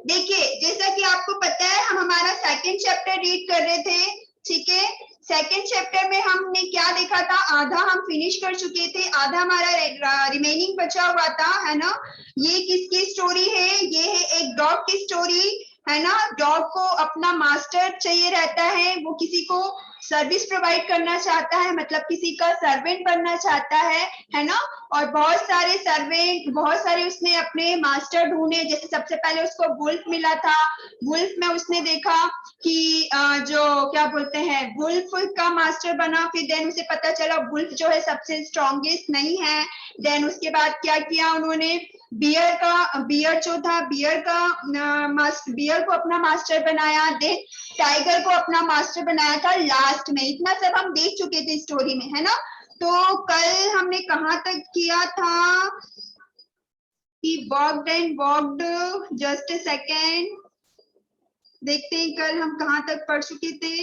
देखिए जैसा कि आपको पता है हम हमारा सेकंड चैप्टर रीड कर रहे थे, ठीक है। सेकंड चैप्टर में हमने क्या देखा था, आधा हम फिनिश कर चुके थे, आधा हमारा रिमेनिंग बचा हुआ था, है ना। ये किसकी स्टोरी है, ये है एक डॉग की स्टोरी, है ना। डॉग को अपना मास्टर चाहिए रहता है, वो किसी को सर्विस प्रोवाइड करना चाहता है, मतलब किसी का सर्वेंट बनना चाहता है ना। और बहुत सारे सर्वेंट, बहुत सारे उसने अपने मास्टर ढूंढे। जैसे सबसे पहले उसको वुल्फ मिला था, वुल्फ में उसने देखा कि जो क्या बोलते हैं, वुल्फ का मास्टर बना। फिर देन उसे पता चला वुल्फ जो है सबसे स्ट्रॉन्गेस्ट नहीं है। देन उसके बाद क्या किया उन्होंने, बियर जो था, बियर को अपना मास्टर बनाया। देन टाइगर को अपना मास्टर बनाया था लास्ट में। इतना सब हम देख चुके थे स्टोरी में, है ना। तो कल हमने कहाँ तक किया था कि walked and walked, just a second, देखते हैं कल हम कहाँ तक पढ़ चुके थे।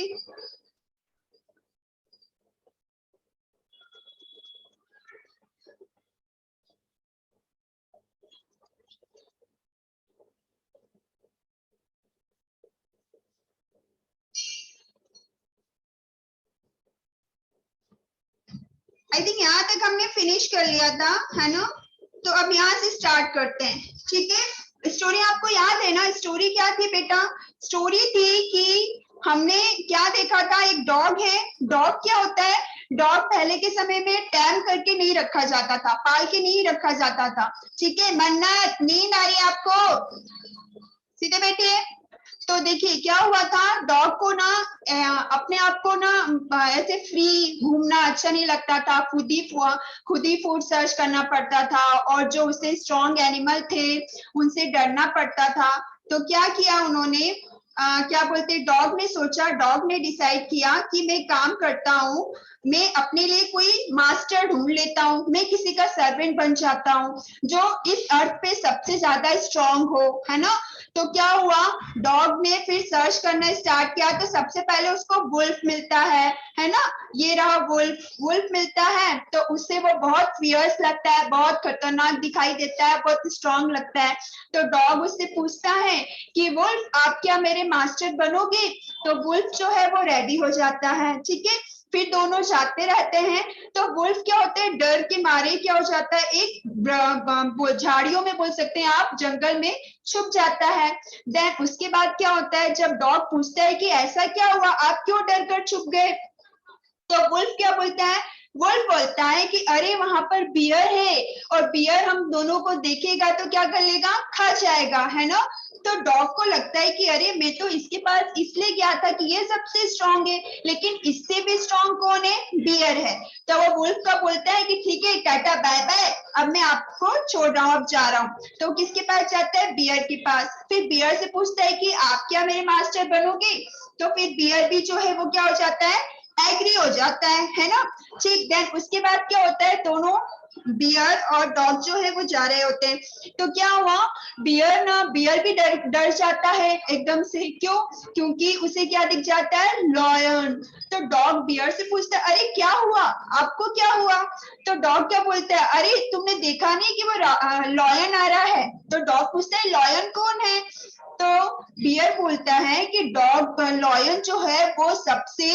आई थिंक यहाँ तक हमने फिनिश कर लिया था, है ना। तो अब यहाँ से स्टार्ट करते हैं, ठीक है। स्टोरी आपको याद है ना, स्टोरी क्या थी बेटा, स्टोरी थी कि हमने क्या देखा था, एक डॉग है। डॉग क्या होता है, डॉग पहले के समय में टैम करके नहीं रखा जाता था, पाल के नहीं रखा जाता था, ठीक है। मन्नत, नींद आ रही है आपको, सीधे बैठिए। तो देखिए क्या हुआ था, डॉग को ना अपने आप को ना ऐसे फ्री घूमना अच्छा नहीं लगता था, खुद ही फूड सर्च करना पड़ता था, और जो उससे स्ट्रॉन्ग एनिमल थे उनसे डरना पड़ता था। तो क्या किया उन्होंने, क्या बोलते, डॉग ने सोचा, डॉग ने डिसाइड किया कि मैं काम करता हूँ, मैं अपने लिए कोई मास्टर ढूंढ लेता हूँ, मैं किसी का सर्वेंट बन जाता हूँ जो इस अर्थ पे सबसे ज्यादा स्ट्रॉन्ग हो, है ना। तो क्या हुआ, डॉग ने फिर सर्च करना स्टार्ट किया। तो सबसे पहले उसको वुल्फ मिलता है ना। ये रहा वुल्फ, वुल्फ मिलता है तो उससे वो बहुत फियर्स लगता है, बहुत खतरनाक दिखाई देता है, बहुत स्ट्रॉन्ग लगता है। तो डॉग उससे पूछता है कि वुल्फ आप क्या मेरे मास्टर बनोगे। तो वुल्फ जो है वो रेडी हो जाता है, ठीक है। फिर दोनों जाते रहते हैं। तो वुल्फ क्या होता है, डर के मारे क्या हो जाता है, एक झाड़ियों में बोल सकते हैं आप, जंगल में छुप जाता है। देन उसके बाद क्या होता है, जब डॉग पूछता है कि ऐसा क्या हुआ, आप क्यों डर कर छुप गए। तो वुल्फ क्या बोलता है, वुल्फ बोलता है कि अरे वहां पर बियर है, और बियर हम दोनों को देखेगा तो क्या कर लेगा, खा जाएगा, है ना। तो डॉग को लगता है कि अरे मैं तो इसके पास इसलिए गया था कि ये सबसे स्ट्रांग है, लेकिन इससे भी स्ट्रांग कौन है, बियर है। तो वो वुल्फ का बोलता है कि ठीक है टाटा बाय बाय, अब मैं आपको छोड़ रहा हूँ, अब जा रहा हूँ। तो किसके पास जाता है, बियर के पास। फिर बियर से पूछता है कि आप क्या मेरे मास्टर बनोगे। तो फिर बियर भी जो है वो क्या हो जाता है, एग्री हो जाता है ना। ठीक, देन उसके बाद क्या होता है, दोनों बियर और डॉग जो है वो जा रहे होते हैं। तो क्या हुआ, बियर भी डर डर जाता है एकदम से, क्यों, क्योंकि उसे क्या दिख जाता है, लॉयन। तो डॉग बियर से पूछता है अरे क्या हुआ, आपको क्या हुआ। तो डॉग क्या बोलता है, अरे तुमने देखा नहीं कि वो लॉयन आ रहा है। तो डॉग पूछता है लॉयन कौन है। तो बियर बोलता है कि डॉग लॉयन जो है वो सबसे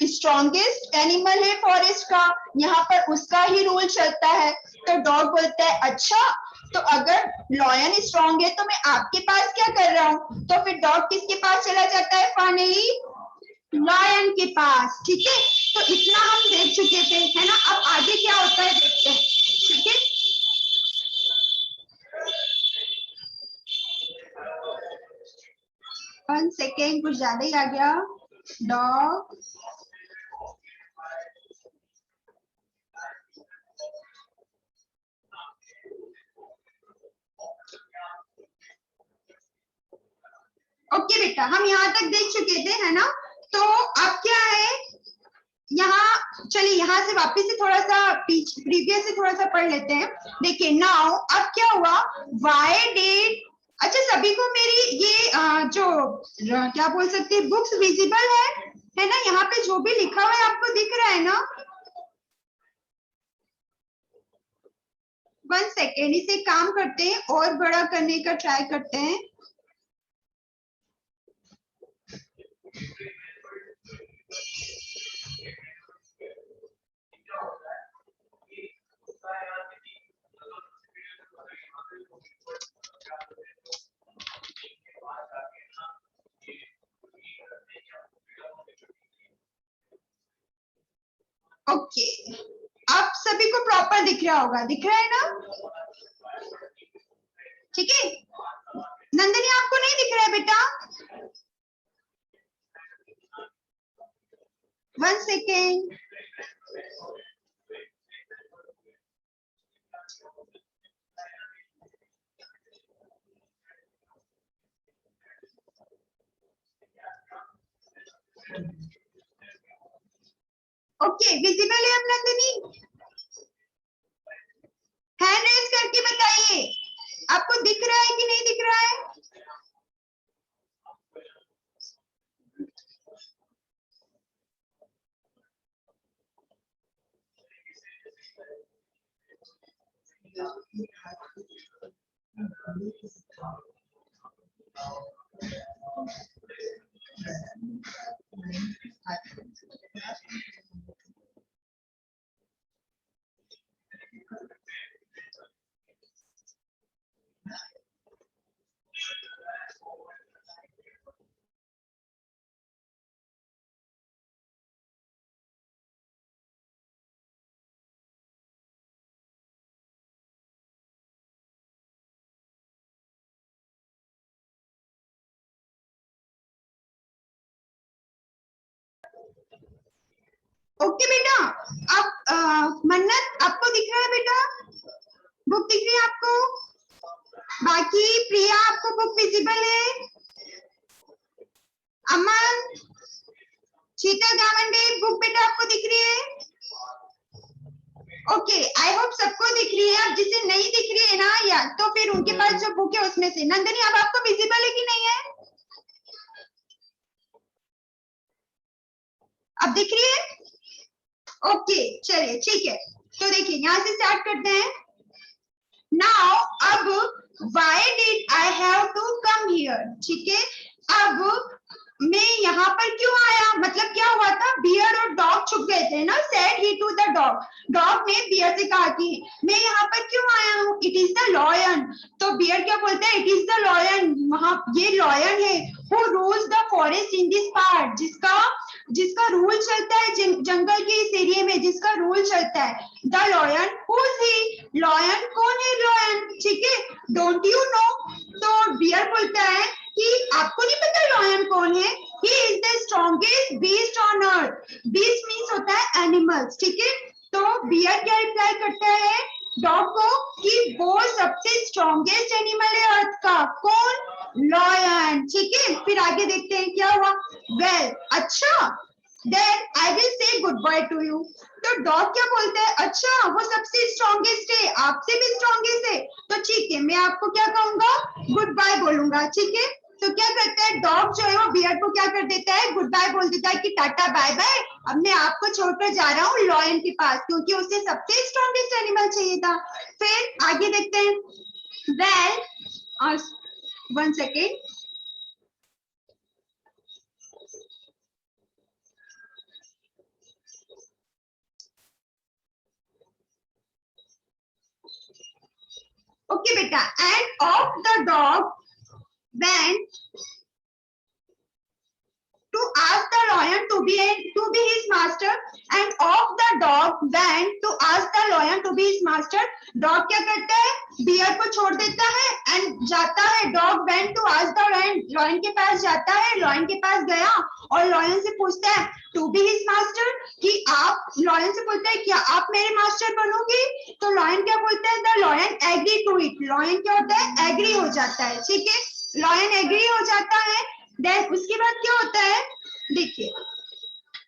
स्ट्रॉन्गेस्ट एनिमल है फॉरेस्ट का, यहाँ पर उसका ही रूल चलता है। तो डॉग बोलता है अच्छा, तो अगर लॉयन स्ट्रॉन्ग है तो मैं आपके पास क्या कर रहा हूँ। तो फिर डॉग किसके पास चला जाता है, फाइनली लॉयन के पास, ठीक है। तो इतना हम देख चुके थे, है ना। अब आगे क्या होता है देखते हैं, ठीक है। 1 सेकेंड, कुछ ज्यादा ही आ गया। डॉग, ओके बेटा, हम यहाँ तक देख चुके थे, है ना। तो अब क्या है, यहाँ चलिए यहाँ से वापस से थोड़ा सा प्रीवियस से थोड़ा सा पढ़ लेते हैं। देखिए नाउ अब क्या हुआ, व्हाई डिड, अच्छा सभी को मेरी ये जो क्या बोल सकते हैं, बुक्स विजिबल है ना। यहाँ पे जो भी लिखा हुआ है आपको दिख रहा है ना। 1 सेकेंड, इसे काम करते हैं और बड़ा करने का ट्राई करते हैं। ओके, आप सभी को प्रॉपर दिख रहा होगा, दिख रहा है ना? ठीक है, नंदिनी आपको नहीं दिख रहा है बेटा? 1 सेकेंड। ओके, विजिबल है अब नंदिनी? हैंड रेज करके बताइए, आपको दिख रहा है कि नहीं दिख रहा है? ओके बेटा, आप मन्नत आपको दिख रहा है बेटा? बुक दिख रही है आपको? बाकी प्रिया आपको बुक विजिबल है? अमन, शीतल गावंडे बुक बेटा आपको दिख रही है? ओके, आई होप सबको दिख रही है। अब जिसे नहीं दिख रही है ना, या तो फिर उनके पास जो बुक है उसमें से। नंदिनी अब आपको विजिबल है कि नहीं है? अब दिख रही है? ओके, चलिए ठीक है, तो देखिए यहाँ से स्टार्ट करते हैं। नाउ अब why did I have to come here? ठीक है, अब मैं यहाँ पर क्यों आया, मतलब क्या हुआ था, बियर और डॉग छुप गए थे ना। Said he to the dog, dog ने बियर से कहा कि मैं यहाँ पर क्यों आया हूँ, इट इज द लॉयन। तो बियर क्या बोलता है, इट इज द लॉयन, वहां ये लॉयन है, who rules the forest in this part, जिसका रूल चलता है जंगल के इस एरिया में, जिसका रूल चलता है। The lion, who is he, lion कौन है लॉयन, ठीक है, डोंट यू नो। तो बियर बोलता है कि आपको नहीं पता लॉयन कौन है, he is the strongest beast on earth. Beast means होता है एनिमल्स, ठीक है। तो बियर क्या रिप्लाई करता है डॉग को कि वो सबसे स्ट्रॉन्गेस्ट एनिमल है अर्थ का, कौन, लॉयन, ठीक है। फिर आगे देखते हैं क्या हुआ। वेल, अच्छा, then I will say good bye to you. तो डॉग क्या बोलते हैं, अच्छा वो सबसे स्ट्रॉन्गेस्ट है, आपसे भी स्ट्रॉन्गेस्ट है, तो ठीक है मैं आपको क्या कहूंगा, गुड बाय बोलूंगा, ठीक है। तो क्या करता है डॉग जो है वो बियर को क्या कर देता है, गुड बाय बोल देता है कि टाटा बाय बाय, अब मैं आपको छोड़कर जा रहा हूँ लॉयन के पास, क्योंकि उसे सबसे स्ट्रॉन्गेस्ट एनिमल चाहिए था। फिर आगे देखते हैं। Well, 1 second. Okay, beta. And of the dog went to ask the lion to be his master, and of the dog went to ask the lion to be his master. Dog क्या करता है, beer को छोड़ देता है and जाता है, dog went to ask the lion, lion के पास जाता है, lion के पास गया और lion से पूछता है to be his master, कि आप, lion से बोलता है क्या आप मेरे मास्टर बनोगे। तो lion क्या बोलता है, the lion agree to it, lion क्या होता है, एग्री हो जाता है, ठीक है, lion एग्री हो जाता है। देन उसके बाद क्या होता है, देखिए,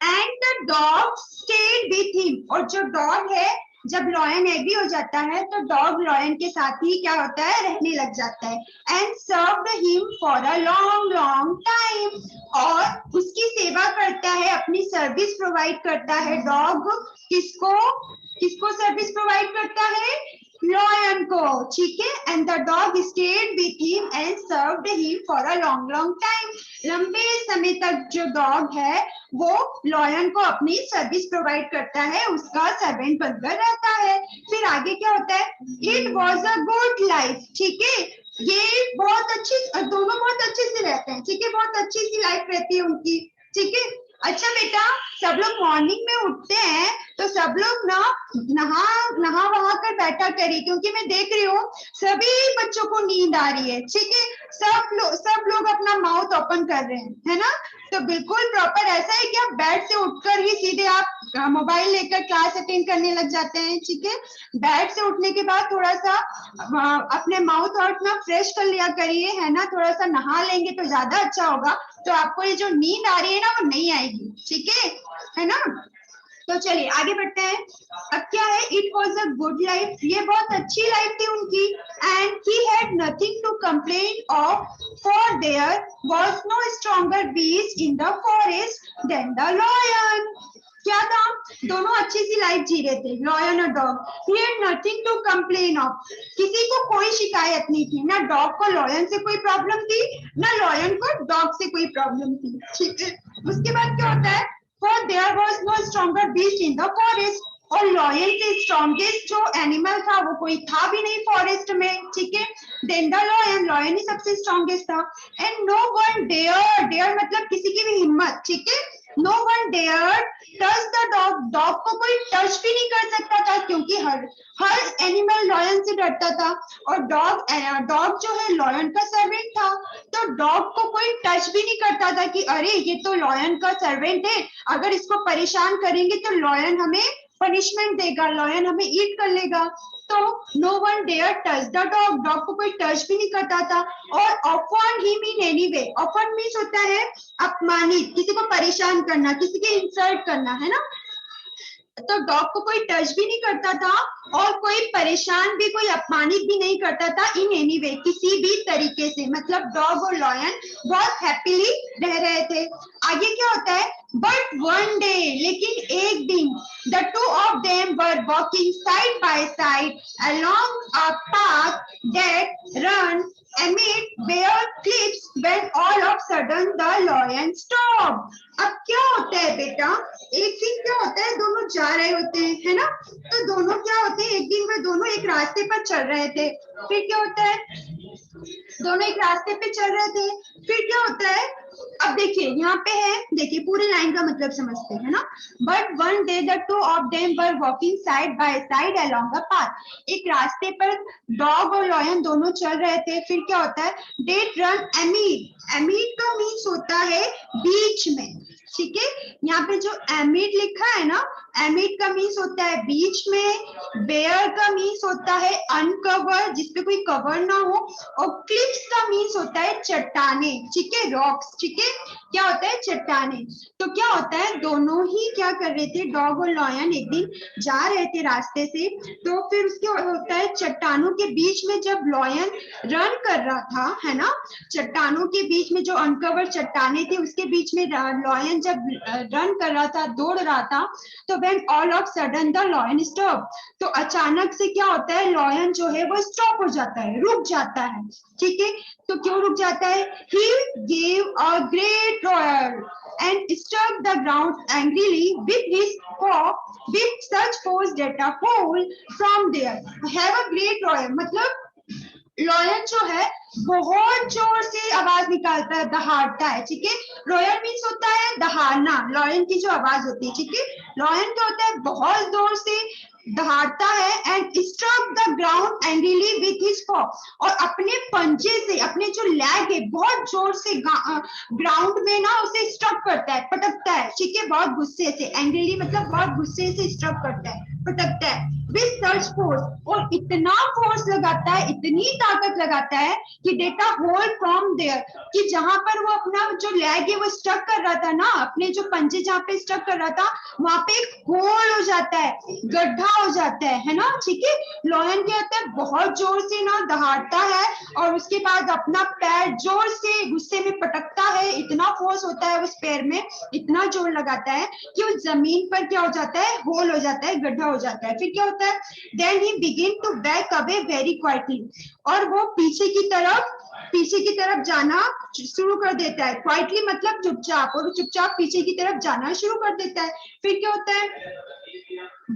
and the dog state with him, और जो डॉग है, जब लॉयन एग्री हो जाता है तो डॉग लॉयन के साथ ही क्या होता है, रहने लग जाता है। And served him for a long long time, और उसकी सेवा करता है, अपनी सर्विस प्रोवाइड करता है डॉग, किसको किसको सर्विस प्रोवाइड करता है, लॉयन को, ठीक है। And the dog state with him and served him for a long long time. लंबे समय तक जो डॉग है वो लॉयन को अपनी सर्विस प्रोवाइड करता है, उसका सर्वेंट बनकर रहता है। फिर आगे क्या होता है, it was a good life, ठीक है। ये बहुत अच्छी, दोनों बहुत अच्छे से रहते हैं, ठीक है, बहुत अच्छी सी लाइफ रहती है उनकी, ठीक है। अच्छा बेटा, सब लोग मॉर्निंग में उठते हैं तो सब लोग ना नहा नहा वहा कर बैठा करिए, क्योंकि मैं देख रही हूँ सभी बच्चों को नींद आ रही है, ठीक है। सब लोग अपना माउथ ओपन कर रहे हैं, है ना। तो बिल्कुल प्रॉपर ऐसा है कि आप बेड से उठकर ही सीधे आप मोबाइल लेकर क्लास अटेंड करने लग जाते हैं, ठीक है। बेड से उठने के बाद थोड़ा सा अपने माउथ और अपना फ्रेश कर लिया करिए, है ना। थोड़ा सा नहा लेंगे तो ज्यादा अच्छा होगा, तो आपको ये जो नींद आ रही है ना वो नहीं आएगी, ठीक है ना। तो चलिए आगे बढ़ते हैं। अब क्या है, it was a good life, ये बहुत अच्छी लाइफ थी उनकी। And he had nothing to complain of, for there was no stronger beast in the forest than the lion. क्या था, दोनों अच्छी सी लाइफ जी रहे थे, लॉयन और dog. He had nothing to complain of, किसी को कोई शिकायत नहीं थी, ना डॉग को लॉयन से कोई प्रॉब्लम थी, ना लॉयन को डॉग से कोई प्रॉब्लम थी, ठीक है। उसके बाद क्या होता है, for there was no stronger beast in the forest, और लॉयन से स्ट्रॉन्गेस्ट जो एनिमल था वो कोई था भी नहीं फॉरेस्ट में, ठीक है। देन द लॉयन, लॉयन ही सबसे स्ट्रॉन्गेस्ट था। And no one dare, dare मतलब किसी की भी हिम्मत, ठीक है। No one dare touch the dog, dog को कोई टच भी नहीं कर सकता था, क्योंकि हर एनिमल लॉयन से डरता था। और डॉग जो है लॉयन का सर्वेंट था, तो डॉग को कोई टच भी नहीं करता था कि अरे ये तो लॉयन का सर्वेंट है, अगर इसको परेशान करेंगे तो लॉयन हमें पनिशमेंट देगा, लॉयन हमें ईट कर लेगा। तो no one dare touch the dog, dog को कोई टच भी नहीं करता था। और often he mean anyway, often means होता है अपमानित, किसी को परेशान करना, किसी के इंसल्ट करना, है ना। तो डॉग को कोई टच भी नहीं करता था और कोई परेशान भी, कोई अपमानित भी नहीं करता था इन एनी वे, किसी भी तरीके से। मतलब डॉग और लॉयन बहुत हैप्पीली रह रहे थे। आगे क्या होता है, बट वन डे, लेकिन एक दिन, the two of them were walking side by side along a path that run amid bare cliffs when all of sudden the lion stopped। अब क्या होता है बेटा, एक दिन क्या होता है, दोनों जा रहे होते हैं, है ना। तो दोनों क्या होते हैं, एक दिन में दोनों एक रास्ते पर चल रहे थे। फिर क्या होता है, दोनों एक रास्ते पे चल रहे थे, फिर क्या होता है, अब देखिए यहाँ पे है, देखिए पूरी लाइन का मतलब समझते हैं ना। But one day the two of them were walking side by side along a path, एक रास्ते पर डॉग और लॉयन दोनों चल रहे थे। फिर क्या होता है, दे रन एमीड, एमीड का मीन्स होता है बीच में, ठीक है। यहाँ पे जो एमिड लिखा है ना, एमिड का मीन्स होता है बीच में, बेयर का मीन्स होता है अनकवर, जिसपे कोई कवर ना हो, और क्लिफ्स का मीन्स होता है चट्टाने, ठीक है, रॉक्स, ठीक है। क्या होता है, चट्टाने। तो क्या होता है, दोनों ही क्या कर रहे थे, डॉग और लॉयन एक दिन जा रहे थे रास्ते से, तो फिर उसके होता है चट्टानों के बीच में जब लॉयन रन कर रहा था, है ना, चट्टानों के बीच में जो अनकवर चट्टाने थे उसके बीच में लॉयन जब रन कर रहा था, दौड़ रहा था, तो when all of sudden the lion stop, तो अचानक से क्या होता है, लॉयन जो है वो स्टॉप हो जाता है, रुक जाता है, ठीक है। तो क्यों रुक जाता है, he gave a great roar and struck the ground angrily with his paw with such force that a hole from there have a great roar, मतलब लॉयन जो है बहुत जोर से आवाज निकालता है, दहाड़ता है, ठीक है। रॉयल मीन्स होता है दहाड़ना, लॉयन की जो आवाज होती है, ठीक है। लॉयन क्या होता है, बहुत जोर से दहाड़ता है and struck the ground angrily with his paw, और अपने पंजे से, अपने जो लैग है बहुत जोर से ग्राउंड में ना उसे स्ट्रक करता है, पटकता है, ठीक है, बहुत गुस्से से। एंग्रीली मतलब बहुत गुस्से से स्ट्रक करता है, पटकता है विथ सच फोर्स, और इतना फोर्स लगाता है, इतनी ताकत लगाता है कि डेटा होल फ्रॉम देयर, कि जहां पर वो अपना जो लैग है वो स्टक कर रहा था ना, अपने जो पंजे जहां पे स्टक कर रहा था वहां पे एक होल हो जाता है, गड्ढा हो जाता है ना, ठीक है। लॉयन क्या होता है, बहुत जोर से ना दहाड़ता है और उसके बाद अपना पैर जोर से गुस्से में पटकता है, इतना फोर्स होता है उस पैर में, इतना जोर लगाता है कि उस जमीन पर क्या हो जाता है, होल हो जाता है, गड्ढा हो जाता है। फिर क्या होता है, होता है? Then he begin to back away very quietly, और वो पीछे की तरफ जाना शुरू कर देता है। क्वाइटली मतलब चुपचाप, और चुपचाप पीछे की तरफ जाना शुरू कर देता है। फिर क्या होता है?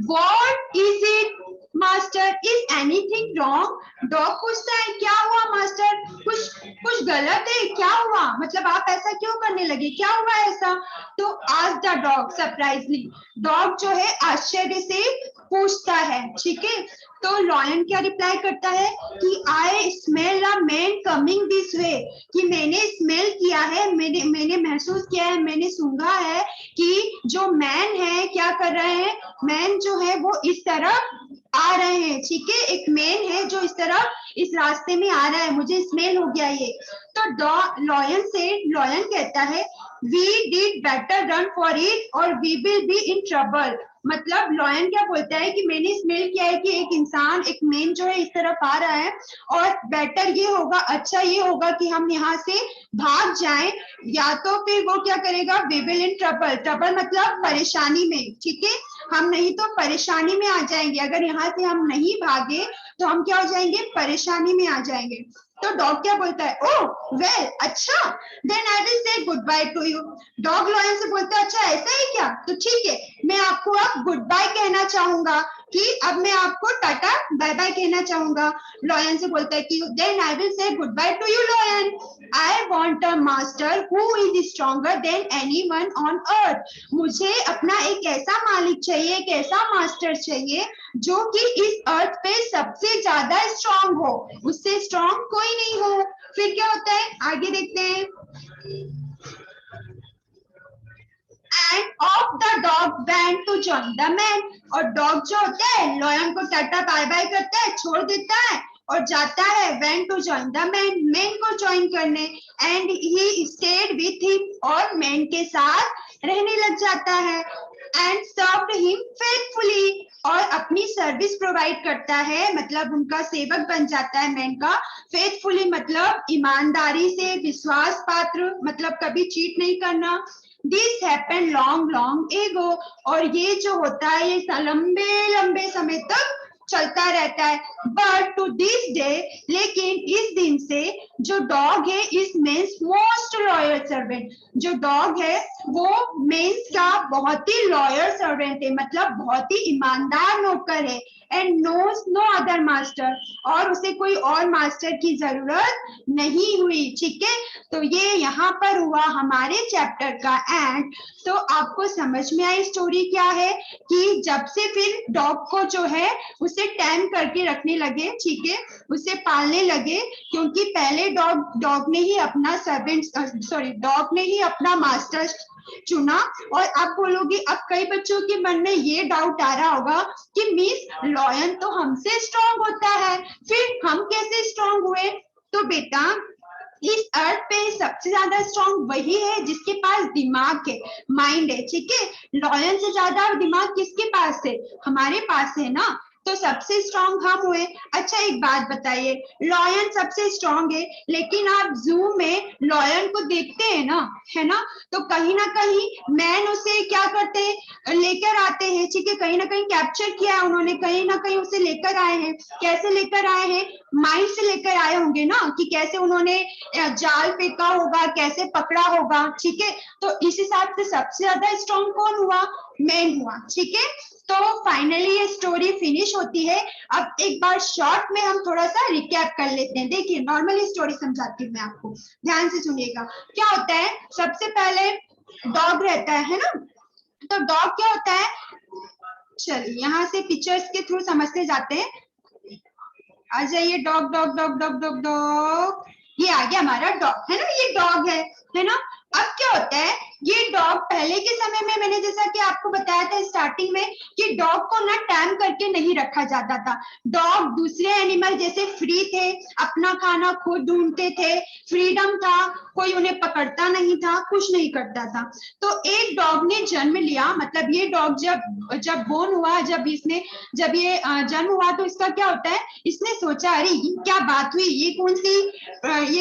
What is it, master? Is anything wrong? Dog पूछता है क्या हुआ मास्टर, कुछ गलत है, क्या हुआ, मतलब आप ऐसा क्यों करने लगे, क्या हुआ ऐसा? तो आज द डॉग सरप्राइजली, डॉग जो है आश्चर्य से पूछता है, ठीक है। तो लॉयन क्या रिप्लाई करता है कि I smell a man coming this way, कि मैंने स्मेल किया है, मैंने महसूस किया है, मैंने सूंघा है कि जो मैन है क्या कर रहे हैं, मैन जो है वो इस तरफ आ रहे हैं, ठीक है। एक मैन है जो इस तरफ इस रास्ते में आ रहा है, मुझे स्मेल हो गया ये। तो लॉयन कहता है we did better run for it और we will be in trouble. मतलब लॉयन क्या बोलता है कि मैंने स्मेल किया है कि एक मैन जो है इस तरफ आ रहा है, और बेटर ये होगा, अच्छा ये होगा कि हम यहाँ से भाग जाएं, या तो फिर वो क्या करेगा, we will in trouble. Trouble मतलब परेशानी में, ठीक है। हम नहीं तो परेशानी में आ जाएंगे, अगर यहाँ से हम नहीं भागे तो हम क्या हो जाएंगे, परेशानी में आ जाएंगे। तो डॉग क्या बोलता है, ओह वेल अच्छा, then I will say good bye to you. Dog lion से बोलता है अच्छा ऐसा है क्या, तो ठीक है, मैं आपको अब गुड बाय कहना चाहूंगा, कि अब मैं आपको टाटा बाय बाय कहना चाहूंगा। लॉयन से बोलता है कि then I will say good bye to you lion, I want a master who is stronger than anyone on earth. मुझे अपना एक ऐसा मालिक चाहिए, एक ऐसा मास्टर चाहिए जो कि इस अर्थ पे सबसे ज्यादा स्ट्रॉन्ग हो, उससे स्ट्रॉन्ग कोई नहीं हो। फिर क्या होता है, आगे देखते हैं। And off the dog went to join the man, और डॉग जो होता है लॉयन को टाटा बाय बाय करता है, छोड़ देता है और जाता है went to join the man, man को ज्वाइन करने। And he stayed with him, और मैन के साथ रहने लग जाता है। एंड सर्व्ड हिम फेथफुली, और अपनी सर्विस प्रोवाइड करता है, मतलब उनका सेवक बन जाता है मैन का। फेथफुली मतलब ईमानदारी से, विश्वास पात्र मतलब कभी चीट नहीं करना। दिस हैपन लॉन्ग एगो, और ये जो होता है ये लंबे लंबे समय तक चलता रहता है। बट टू दिस डे, लेकिन इस दिन से जो डॉग है is man's most loyal servant, जो डॉग है वो मेंस का बहुत ही लॉयल सर्वेंट है, मतलब बहुत ही ईमानदार नौकर है। And knows no other master, और उसे कोई और मास्टर की जरूरत नहीं हुई, ठीक है। तो ये यहाँ पर हुआ हमारे चैप्टर का एंड। तो आपको समझ में आई स्टोरी क्या है, कि जब से फिर डॉग को जो है उसे टैम करके रखने लगे, ठीक है, उसे पालने लगे, क्योंकि पहले डॉग ने ही अपना डॉग ने ही अपना मास्टर चुना। और अब बोलोगे, अब कई बच्चों के मन में ये डाउट आ रहा होगा कि मिस लॉयन तो हमसे स्ट्रांग होता है, फिर हम कैसे स्ट्रांग हुए? तो बेटा इस अर्थ पे सबसे ज्यादा स्ट्रांग वही है जिसके पास दिमाग है, माइंड है, ठीक है। लॉयन से ज्यादा दिमाग किसके पास है? हमारे पास है ना। तो सबसे स्ट्रांग हम हुए। अच्छा एक बात बताइए, लॉयन सबसे स्ट्रांग है, लेकिन आप जू में लॉयन को देखते हैं ना, है ना, तो कहीं ना कहीं मैन उसे क्या करते हैं, लेकर आते हैं, ठीक है, कहीं ना कहीं कैप्चर किया है उन्होंने, कहीं ना कहीं उसे लेकर आए हैं। कैसे लेकर आए हैं? माइंड से लेकर आए होंगे ना, कि कैसे उन्होंने जाल फेंका होगा, कैसे पकड़ा होगा, ठीक है। तो इस हिसाब से सबसे ज्यादा स्ट्रांग कौन हुआ? मैन हुआ, ठीक है। तो फाइनली ये स्टोरी फिनिश होती है। अब एक बार शॉर्ट में हम थोड़ा सा रिकैप कर लेते हैं। देखिए नॉर्मली स्टोरी समझाती हूँ मैं आपको, ध्यान से सुनिएगा। क्या होता है, सबसे पहले डॉग रहता है ना, तो डॉग क्या होता है, चलिए यहाँ से पिक्चर्स के थ्रू समझते जाते हैं। आ जाइए, dog dog dog dog dog dog, ये आ गया हमारा डॉग, है ना, ये डॉग है ना। अब क्या होता है, ये डॉग पहले के समय में मैंने जैसा कि आपको बताया था स्टार्टिंग में, कि डॉग को ना टैम करके नहीं रखा जाता था। डॉग दूसरे एनिमल जैसे फ्री थे, अपना खाना खुद ढूंढते थे, फ्रीडम था, कोई उन्हें पकड़ता नहीं था, कुछ नहीं करता था। तो एक डॉग ने जन्म लिया, मतलब ये डॉग जब बोर्न हुआ, जब ये जन्म हुआ, तो इसका क्या होता है, इसने सोचा अरे क्या बात हुई, ये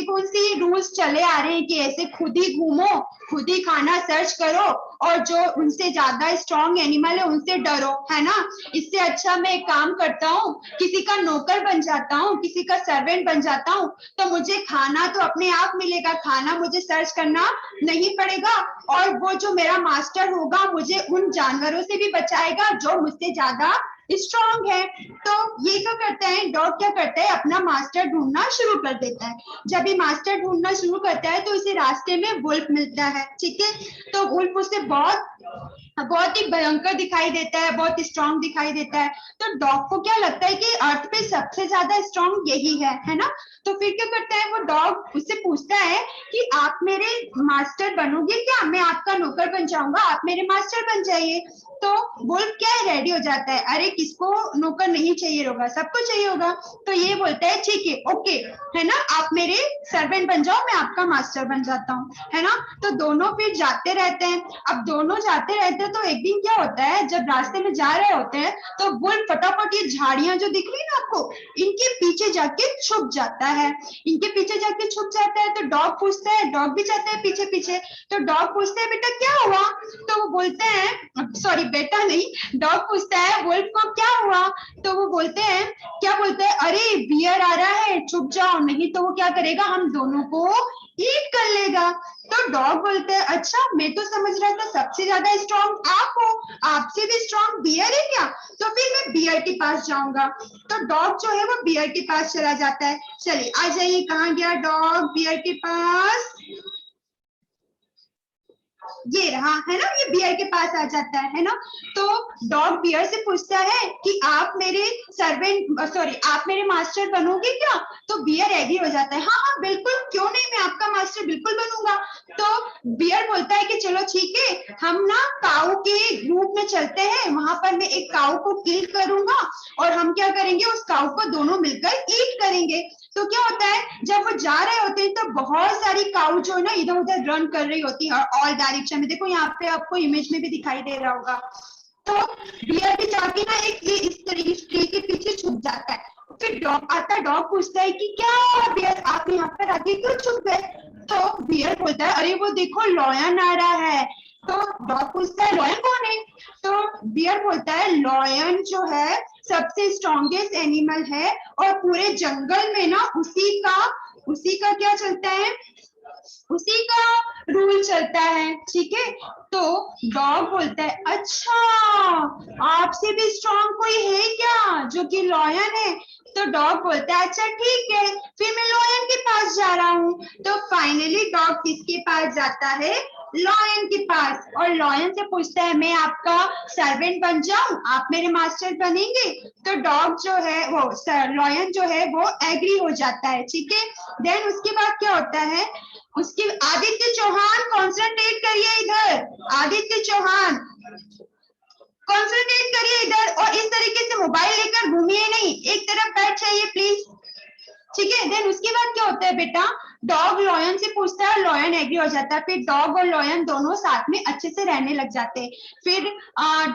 कौन सी रूल्स चले आ रहे हैं कि ऐसे खुद ही घूमो, खुद ही खाना खाना सर्च करो और जो उनसे ज्यादा स्ट्रॉन्ग एनिमल है उनसे डरो, है ना। इससे अच्छा मैं एक काम करता हूँ, किसी का नौकर बन जाता हूँ, किसी का सर्वेंट बन जाता हूँ, तो मुझे खाना तो अपने आप मिलेगा, खाना मुझे सर्च करना नहीं पड़ेगा, और वो जो मेरा मास्टर होगा मुझे उन जानवरों से भी बचाएगा जो मुझसे ज्यादा स्ट्रॉन्ग है। तो ये क्या करता है, डॉग क्या करता है, अपना मास्टर ढूंढना शुरू कर देता है। जब ये मास्टर ढूंढना शुरू करता है तो इसे रास्ते में वुल्फ मिलता है, ठीक है। तो वुल्फ उसे बहुत ही भयंकर दिखाई देता है, बहुत स्ट्रॉन्ग दिखाई देता है। तो डॉग को क्या लगता है कि अर्थ पे सबसे ज्यादा स्ट्रॉन्ग यही है ना। तो फिर क्या करता है, वो डॉग उससे पूछता है कि आप मेरे मास्टर बनोगे क्या, मैं आपका नौकर बन जाऊंगा, आप मेरे मास्टर बन जाइए। तो वुल्फ क्या है, रेडी हो जाता है, अरे किसको नौकर नहीं चाहिए होगा, सबको चाहिए होगा। तो ये बोलता है ठीक है, ओके, है ना, आप मेरे सर्वेंट बन जाओ, मैं आपका मास्टर बन जाता हूँ, है ना। तो दोनों फिर जाते रहते हैं। अब दोनों जाते रहते हैं तो एक दिन क्या होता है, जब रास्ते में जा रहे होते हैं तो वुल्फ फटाफट ये झाड़ियां जो दिख रही है ना आपको, इनके पीछे जाके छुप जाता है, इनके पीछे जाके छुप जाता है। तो डॉग पूछता है, डॉग भी जाता है पीछे पीछे। तो डॉग पूछते हैं बेटा क्या हुआ, तो वो बोलते हैं, सॉरी बेटा नहीं, डॉग पूछता है वुल्फ को क्या हुआ, तो वो बोलते हैं, क्या बोलते हैं, अरे बियर आ रहा है, छुप जाओ, नहीं तो वो क्या करेगा, हम दोनों को ईट कर लेगा। तो डॉग बोलते हैं, अच्छा मैं तो समझ रहा था सबसे ज्यादा स्ट्रॉन्ग आप हो, आपसे भी स्ट्रॉन्ग बियर है क्या, तो फिर मैं बियर के पास जाऊंगा। तो डॉग जो है वो बियर के पास चला जाता है। चलिए आ जाइए, कहाँ गया डॉग, बियर के पास, ये रहा, है ना, ये बियर के पास आ जाता है ना। तो डॉग बियर से पूछता है कि आप मेरे सर्वेंट, सॉरी आप मेरे मास्टर बनोगे क्या, तो बियर एग्री हो जाता है, हाँ हाँ बिल्कुल, क्यों नहीं, मैं आपका मास्टर बिल्कुल बनूंगा। तो बियर बोलता है कि चलो ठीक है, हम ना काऊ के ग्रुप में चलते हैं, वहां पर मैं एक काऊ को किल करूंगा और हम क्या करेंगे, उस काऊ को दोनों मिलकर ईट करेंगे। तो क्या होता है, जब वो जा रहे होते हैं तो बहुत सारी काऊ जो है ना इधर उधर रन कर रही होती है ऑल डायरेक्शन में, देखो यहाँ पे आपको इमेज में भी दिखाई दे रहा होगा। तो बियर भी जाके ना एक ये इस तरीके ट्री के पीछे छुप जाता है। फिर डॉग आता है, डॉग पूछता है कि क्या बियर आप यहाँ पर आके क्यों छुप गए, तो बियर बोलता है अरे वो देखो लॉयन आ रहा है। तो डॉग पूछता है लॉयन कौन है, तो बियर बोलता है लॉयन जो है सबसे स्ट्रॉन्गेस्ट एनिमल है और पूरे जंगल में ना उसी का क्या चलता है, उसी का रूल चलता है, ठीक है। तो डॉग बोलता है अच्छा आपसे भी स्ट्रॉन्ग कोई है क्या जो कि लॉयन है, तो डॉग बोलता है अच्छा ठीक है, फिर मैं लॉयन के पास जा रहा हूँ। तो फाइनली डॉग किसके पास जाता है, लॉयन के पास, और लॉयन से पूछता है मैं आपका सर्वेंट बन जाऊं, आप मेरे मास्टर बनेंगे। तो डॉग जो है वो लॉयन जो है वो एग्री हो जाता है, ठीक है। देन उसके बाद क्या होता है, उसकी आदित्य चौहान कॉन्सेंट्रेट करिए इधर, आदित्य चौहान कॉन्सेंट्रेट करिए इधर, और इस तरीके से मोबाइल लेकर घूमिए नहीं, एक तरफ बैठ जाइए प्लीज, ठीक है। देन उसके बाद क्या होता है बेटा, डॉग लॉयन से पूछता है, लॉयन एग्री हो जाता है, फिर डॉग और लॉयन दोनों साथ में अच्छे से रहने लग जाते हैं। फिर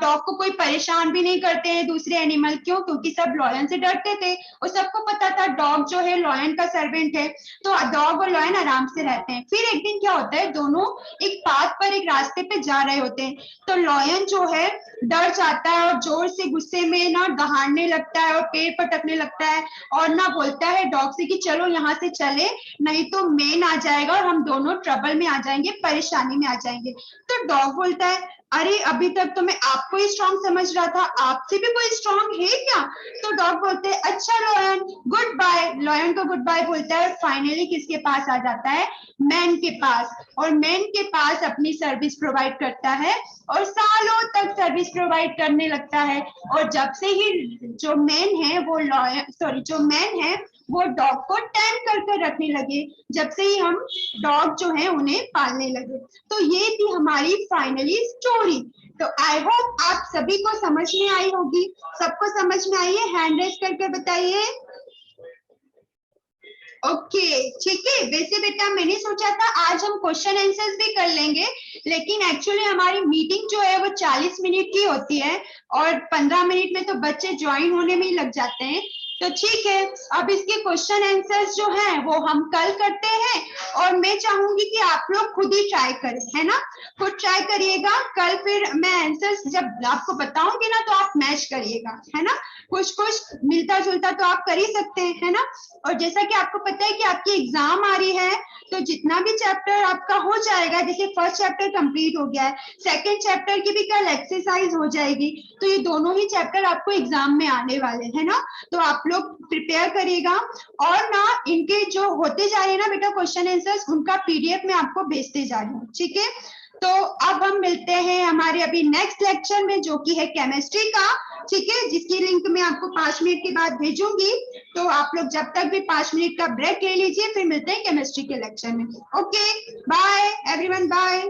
डॉग को कोई परेशान भी नहीं करते हैं दूसरे एनिमल, क्यों, क्योंकि सब लॉयन से डरते थे और सबको पता था डॉग जो है लॉयन का सर्वेंट है, तो डॉग और लॉयन आराम से रहते हैं। फिर एक दिन क्या होता है, दोनों एक पाथ पर एक रास्ते पे जा रहे होते हैं, तो लॉयन जो है डर जाता है और जोर से गुस्से में ना दहाड़ने लगता है और पेड़ पटकने लगता है और ना बोलता है डॉग से कि चलो यहाँ से चले, नहीं तो मेन आ जाएगा और हम दोनों ट्रबल में आ जाएंगे, परेशानी में आ जाएंगे। तो डॉग बोलता है अरे अभी तक तो मैं आपको ही स्ट्रॉन्ग समझ रहा था, आपसे भी कोई स्ट्रॉन्ग है क्या, तो डॉग बोलते हैं अच्छा लॉयन गुड बाय, लॉयन को गुड बाय बोलता है। फाइनली किसके पास आ जाता है, मैन के पास, और मैन के पास अपनी सर्विस प्रोवाइड करता है और सालों तक सर्विस प्रोवाइड करने लगता है। और जब से ही जो मैन है वो लॉयन, सॉरी जो मैन है वो डॉग को टैम करके रखने लगे, जब से ही हम डॉग जो है उन्हें पालने लगे। तो ये थी हमारी फाइनली स्टोरी। तो आई होप आप सभी को समझ में आई होगी, सबको समझ में आई है, हैंड रेज करके बताइए। ओके ठीक है। वैसे बेटा मैंने सोचा था आज हम क्वेश्चन आंसर्स भी कर लेंगे, लेकिन एक्चुअली हमारी मीटिंग जो है वो 40 मिनट की होती है और 15 मिनट में तो बच्चे ज्वाइन होने में ही लग जाते हैं, तो ठीक है, अब इसके क्वेश्चन आंसर्स जो हैं वो हम कल करते हैं, और मैं चाहूंगी कि आप लोग खुद ही ट्राई करें, है ना, खुद ट्राई करिएगा। कल फिर मैं आंसर्स जब आपको बताऊंगी ना तो आप मैच करिएगा, है ना, कुछ कुछ मिलता जुलता तो आप कर ही सकते हैं, है ना। और जैसा कि आपको पता है कि आपकी एग्जाम आ रही है, तो जितना भी चैप्टर आपका हो जाएगा, जैसे फर्स्ट चैप्टर कंप्लीट हो गया है, सेकंड चैप्टर की भी कल एक्सरसाइज हो जाएगी, तो ये दोनों ही चैप्टर आपको एग्जाम में आने वाले हैं ना, तो आप लोग प्रिपेयर करिएगा। और ना इनके जो होते जा रहे हैं ना बेटा क्वेश्चन आंसर्स, उनका पीडीएफ में आपको भेजते जा रही हूँ, ठीक है। तो अब हम मिलते हैं हमारे अभी नेक्स्ट लेक्चर में, जो कि है केमिस्ट्री का, ठीक है, जिसकी लिंक मैं आपको 5 मिनट के बाद भेजूंगी। तो आप लोग जब तक भी 5 मिनट का ब्रेक ले लीजिए, फिर मिलते हैं केमिस्ट्री के लेक्चर में। Okay, bye everyone, bye.